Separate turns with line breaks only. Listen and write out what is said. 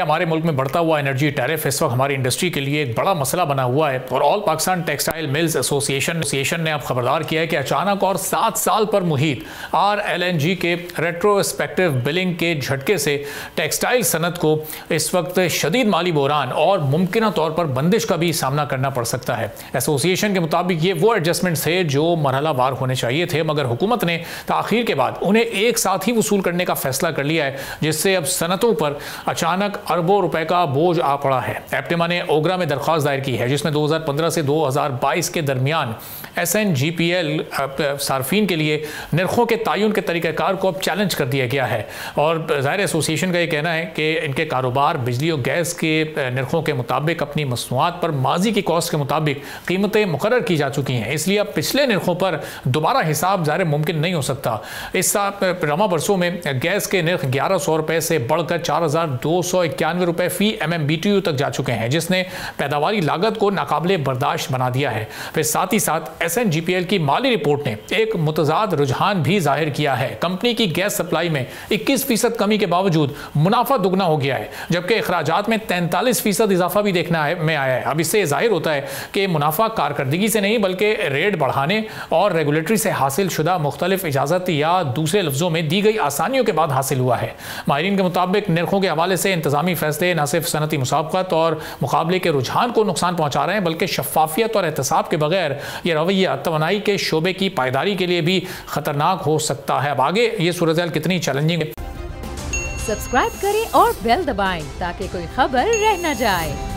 हमारे मुल्क में बढ़ता हुआ एनर्जी टैरिफ इस वक्त हमारी इंडस्ट्री के लिए एक बड़ा मसला बना हुआ है और all Pakistan textile mills association ने अब खबरदार किया है कि अचानक और 7 साल पर मुहित RLNG के रेट्रोस्पेक्टिव बिलिंग के झटके से टेक्सटाइल सनत को इस वक्त शदीद माली बहरान और मुमकिन तौर पर बंदिश का भी सामना करना पड़ सकता है। एसोसिएशन के मुताबिक ये वो एडजस्टमेंट थे जो मरहलावार होने चाहिए थे, मगर हुकूमत ने ताखीर के बाद उन्हें एक साथ ही वसूल करने का फैसला कर लिया है, जिससे अब सनतों पर अचानक अरबों रुपए का बोझ आ पड़ा है। एप्टिमा ने ओगरा में दरख्वास्त दायर की है, जिसमें 2015 से 2022 के दरमियान SNGPL सार्फिन के लिए निर्खों के तयन के तरीक़ाकार को अब चैलेंज कर दिया गया है। और ज़ाहिर एसोसिएशन का ये कहना है कि इनके कारोबार बिजली और गैस के निर्खों के मुताबिक अपनी मसनूआत पर माजी की कॉस्ट के मुताबिक कीमतें मुकर्रर की जा चुकी हैं, इसलिए अब पिछले निर्खों पर दोबारा हिसाब ज़ाहिर मुमकिन नहीं हो सकता। इस रवा बरसों में गैस के निर्ख 1100 रुपये से बढ़कर 4291 रुपये फी MMBTU तक जा चुके हैं, जिसने पैदावारी लागत को नाकाबिले बर्दाश्त बना दिया है। फिर साथ ही साथ SNGPL की माली रिपोर्ट ने एक मुतजाद रुझान भी जाहिर किया है। कंपनी की गैस सप्लाई में 21% कमी के बावजूद मुनाफा दुगना हो गया है, जबकि अखराजात में 43% इजाफा भी देखना में आया है। अब इससे जाहिर होता है कि मुनाफा कारकर्दगी से नहीं बल्कि रेट बढ़ाने और रेगुलेटरी से हासिल शुदा मुख्तलिफ इजाज़त या दूसरे लफ्ज़ों में दी गई आसानियों के बाद हासिल हुआ है। माहिरीन के मुताबिक निर्खों के हवाले से इंतजामी फैसले न सिर्फ सनती मुसाबकत और मुकाबले के रुझान को नुकसान पहुंचा रहे हैं, बल्कि शफाफियत और एहतसाब के बगैर यह रवैया तवानाई के शोबे की पायदारी के लिए भी खतरनाक हो सकता है। अब आगे ये सूरत कितनी चैलेंजिंग है।
सब्सक्राइब करें और बेल दबाएं ताकि कोई खबर रह न जाए।